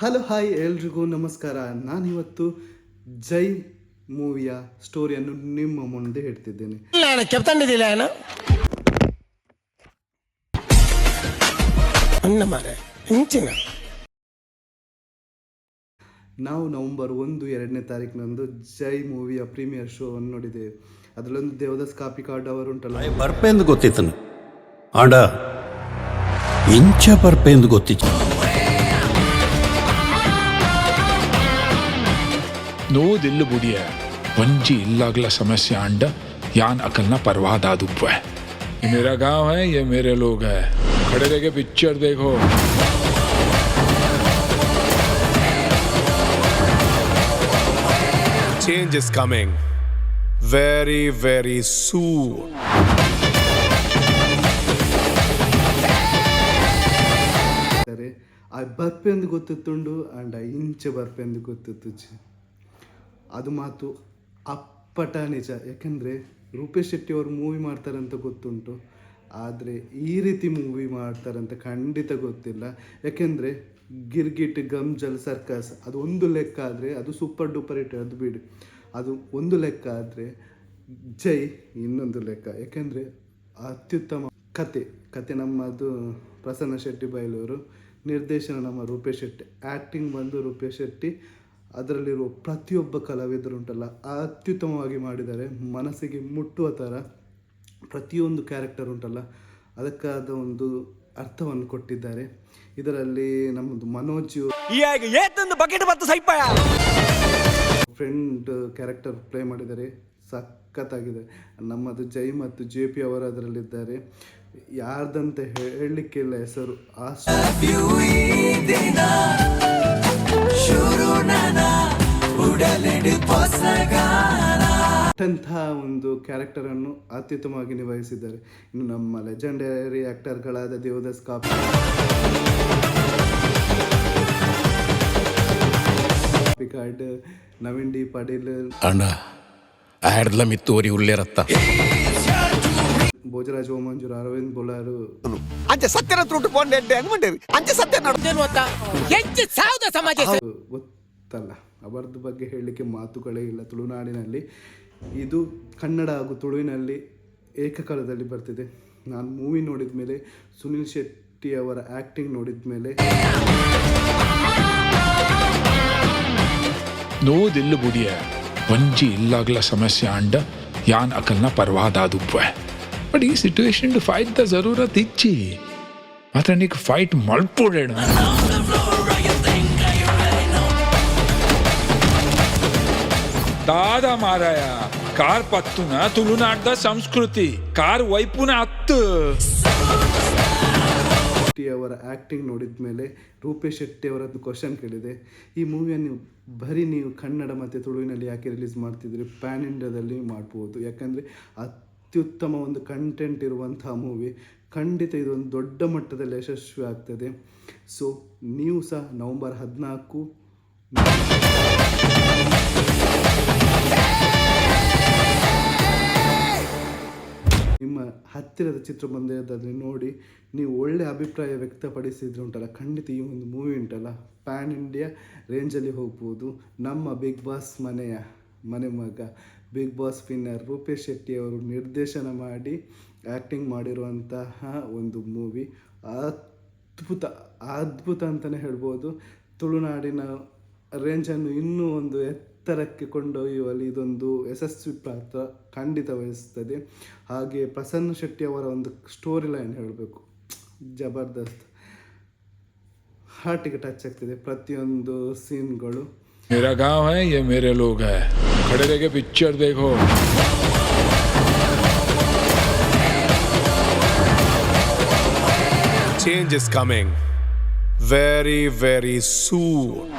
Hello hi ಎಲ್ರಿಗೂ ನಮಸ್ಕಾರ. ನಾನಿವತ್ತು ಜೈ ಮೂವಿಯ ಸ್ಟೋರಿಯನ್ನು ನಿಮ್ಮ ಮುಂದೆ ಹೇಳ್ತಿದ್ದೇನೆ. ನಾವು ನವೆಂಬರ್ 1-2ನೇ ತಾರೀಕಿನಂದು ಜೈ ಮೂವಿಯ ಪ್ರೀಮಿಯರ್ ಶೋ ಅನ್ನು ನೋಡಿದ್ದೇವೆ. ಅದರಲ್ಲೊಂದು ದೇವದಾಸ್ ಕಾಪಿಕಾಡ್ ಅವರು ಉಂಟಲ್ಲ, ಬರ್ಪೆಂದು ಗೊತ್ತಿತ್ತು ಆಂಡ ಇಂಚ ಬರ್ಪೆಂದು ಗೊತ್ತಿತ್ತು. नो दिल बुढ़िया वंजी इल्लागला समस्या अंडा यान अकलना परवाह दादुप है. ये मेरा गांव है, ये मेरे लोग हैं. खड़े रह के पिक्चर देखो. Change is coming very, very soon. ಆ ಬರ್ಪೆಂದು ಗೊತ್ತಿತ್ತುಂಡು ಆ್ಯಂಡ್ ಆ ಇಂಚೆ ಬರ್ಪೆಂದು ಗೊತ್ತಿತ್ತು. ಅದು ಮಾತು ಅಪ್ಪಟ ನಿಜ. ಯಾಕೆಂದರೆ ರೂಪೇಶ್ ಶೆಟ್ಟಿ ಅವರು ಮೂವಿ ಮಾಡ್ತಾರಂತ ಗೊತ್ತುಂಟು, ಆದರೆ ಈ ರೀತಿ ಮೂವಿ ಮಾಡ್ತಾರಂತ ಖಂಡಿತ ಗೊತ್ತಿಲ್ಲ. ಯಾಕೆಂದರೆ ಗಿರ್ಗಿಟ್, ಗಮ್ಜಲ್, ಸರ್ಕಸ್ ಅದು ಒಂದು ಲೆಕ್ಕ ಆದರೆ ಅದು ಸೂಪರ್ ಡೂಪರ್ ಹಿಟ್, ಅದು ಬಿಡಿ, ಅದು ಒಂದು ಲೆಕ್ಕ ಆದರೆ ಜೈ ಇನ್ನೊಂದು ಲೆಕ್ಕ. ಯಾಕೆಂದರೆ ಅತ್ಯುತ್ತಮ ಕತೆ ನಮ್ಮದು ಪ್ರಸನ್ನ ಶೆಟ್ಟಿ ಬೈಲೂರು, ನಿರ್ದೇಶನ ನಮ್ಮ ರೂಪೇಶ್ ಶೆಟ್ಟಿ, ಆ್ಯಕ್ಟಿಂಗ್ ಬಂದು ರೂಪೇಶ್ ಶೆಟ್ಟಿ. ಅದರಲ್ಲಿರುವ ಪ್ರತಿಯೊಬ್ಬ ಕಲಾವಿದರು ಉಂಟಲ್ಲ ಅತ್ಯುತ್ತಮವಾಗಿ ಮಾಡಿದ್ದಾರೆ. ಮನಸ್ಸಿಗೆ ಮುಟ್ಟುವ ಥರ ಪ್ರತಿಯೊಂದು ಕ್ಯಾರೆಕ್ಟರ್ ಉಂಟಲ್ಲ ಅದಕ್ಕಾದ ಒಂದು ಅರ್ಥವನ್ನು ಕೊಟ್ಟಿದ್ದಾರೆ. ಇದರಲ್ಲಿ ನಮ್ಮದು ಮನೋಜ್ ಫ್ರೆಂಡ್ ಕ್ಯಾರೆಕ್ಟರ್ ಪ್ಲೇ ಮಾಡಿದ್ದಾರೆ, ಸಖತ್ತಾಗಿದೆ. ನಮ್ಮದು ಜೈ ಮತ್ತು JP ಅವರು ಅದರಲ್ಲಿದ್ದಾರೆ. ಯಾರ್ದಂತ ಹೇಳಲಿಕ್ಕಿಲ್ಲ ಹೆಸರು. ಅಂತಹ ಒಂದು ಕ್ಯಾರೆಕ್ಟರನ್ನು ಅತ್ಯುತ್ತಮವಾಗಿ ನಿಭಾಯಿಸಿದ್ದಾರೆ. ಇನ್ನು ನಮ್ಮ ಲೆಜೆಂಡರಿ ಆ್ಯಕ್ಟರ್ಗಳಾದ ದೇವದಾಸ್ ಕಾಪಿಕಾಡ್, ನವೀನ್ ಡಿ ಪಾಟೀಲ್, ಭೋಜರಾಜ್ ಓಮಂಜೂರು, ಅರವಿಂದ್ ಬೊಲಾರು, ಗೊತ್ತಲ್ಲ ಅವರದ್ದು ಬಗ್ಗೆ ಹೇಳಲಿಕ್ಕೆ ಮಾತುಗಳೇ ಇಲ್ಲ. ತುಳುನಾಡಿನಲ್ಲಿ ಇದು ಕನ್ನಡ ಹಾಗೂ ತುಳುವಿನಲ್ಲಿ ಏಕಕಾಲದಲ್ಲಿ ಬರ್ತಿದೆ. ನಾನು ಮೂವಿ ನೋಡಿದ ಮೇಲೆ, ಸುನಿಲ್ ಶೆಟ್ಟಿ ಅವರ ಆ್ಯಕ್ಟಿಂಗ್ ನೋಡಿದ ಮೇಲೆ नो दिल बुढ़िया वंजी इल्लागला समस्या अंडा यान अकलना परवाह दादुप है. बट ಈ ಸಿಚುವೇಶನ್ ಫೈಟ್ ದ ಜರೂರತ್ ಇಚ್ಚಿ ಮಾತ್ರ ನೀನು ಫೈಟ್ ಮಲ್ಪೋಡೇಣ ದಾದ ಮಾರಾಯ. ಕಾರ್ ಪತ್ತುನ ತುಳುನಾಡ್ದ ಸಂಸ್ಕೃತಿ, ಕಾರ್ ವೈಪುನ ಹತ್ತು. ಅವರ ಆ್ಯಕ್ಟಿಂಗ್ ನೋಡಿದ ಮೇಲೆ ರೂಪೇಶ್ ಶೆಟ್ಟಿ ಅವರದ್ದು ಕ್ವಶನ್ ಕೇಳಿದೆ, ಈ ಮೂವಿಯನ್ನು ಬರೀ ನೀವು ಕನ್ನಡ ಮತ್ತು ತುಳುವಿನಲ್ಲಿ ಯಾಕೆ ರಿಲೀಸ್ ಮಾಡ್ತಿದ್ರಿ, ಪ್ಯಾನ್ ಇಂಡಿಯಾದಲ್ಲಿ ಮಾಡ್ಬೋದು. ಯಾಕಂದರೆ ಅತ್ಯುತ್ತಮ ಒಂದು ಕಂಟೆಂಟ್ ಇರುವಂತಹ ಮೂವಿ. ಖಂಡಿತ ಇದೊಂದು ದೊಡ್ಡ ಮಟ್ಟದಲ್ಲಿ ಯಶಸ್ವಿ ಆಗ್ತದೆ. ಸೊ ನೀವು ಸಹ ನವೆಂಬರ್ 14 ನಿಮ್ಮ ಹತ್ತಿರದ ಚಿತ್ರಮಂದಿರದಲ್ಲಿ ನೋಡಿ ನೀವು ಒಳ್ಳೆಯ ಅಭಿಪ್ರಾಯ ವ್ಯಕ್ತಪಡಿಸಿದ್ರೆ ಉಂಟಲ್ಲ, ಖಂಡಿತ ಈ ಒಂದು ಮೂವಿ ಉಂಟಲ್ಲ ಪ್ಯಾನ್ ಇಂಡಿಯಾ ರೇಂಜಲ್ಲಿ ಹೋಗ್ಬೋದು. ನಮ್ಮ ಬಿಗ್ ಬಾಸ್ ಮನೆ ಮಗ, Bigg Boss winner Roopesh Shetty ಅವರು ನಿರ್ದೇಶನ ಮಾಡಿ ಆ್ಯಕ್ಟಿಂಗ್ ಮಾಡಿರುವಂತಹ ಒಂದು ಮೂವಿ ಅದ್ಭುತ ಅಂತಲೇ ಹೇಳ್ಬೋದು. ತುಳುನಾಡಿನ ರೇಂಜನ್ನು ಇನ್ನೂ ಒಂದು ಎತ್ತರಕ್ಕೆ ಕೊಂಡೊಯ್ಯುವಲ್ಲಿ ಇದೊಂದು ಯಶಸ್ವಿ ಪಾತ್ರ ಖಂಡಿತ ವಹಿಸ್ತದೆ. ಹಾಗೆ ಪ್ರಸನ್ನ ಶೆಟ್ಟಿ ಅವರ ಒಂದು ಸ್ಟೋರಿ ಲೈನ್ ಹೇಳಬೇಕು, ಜಬರ್ದಸ್ತ್, ಹಾರ್ಟಿಗೆ ಟಚ್ ಆಗ್ತಿದೆ ಪ್ರತಿಯೊಂದು ಸೀನ್ಗಳು. मेरा गांव है, ये मेरे लोग हैं. खड़े रह के पिक्चर देखो. Change is coming very, very soon.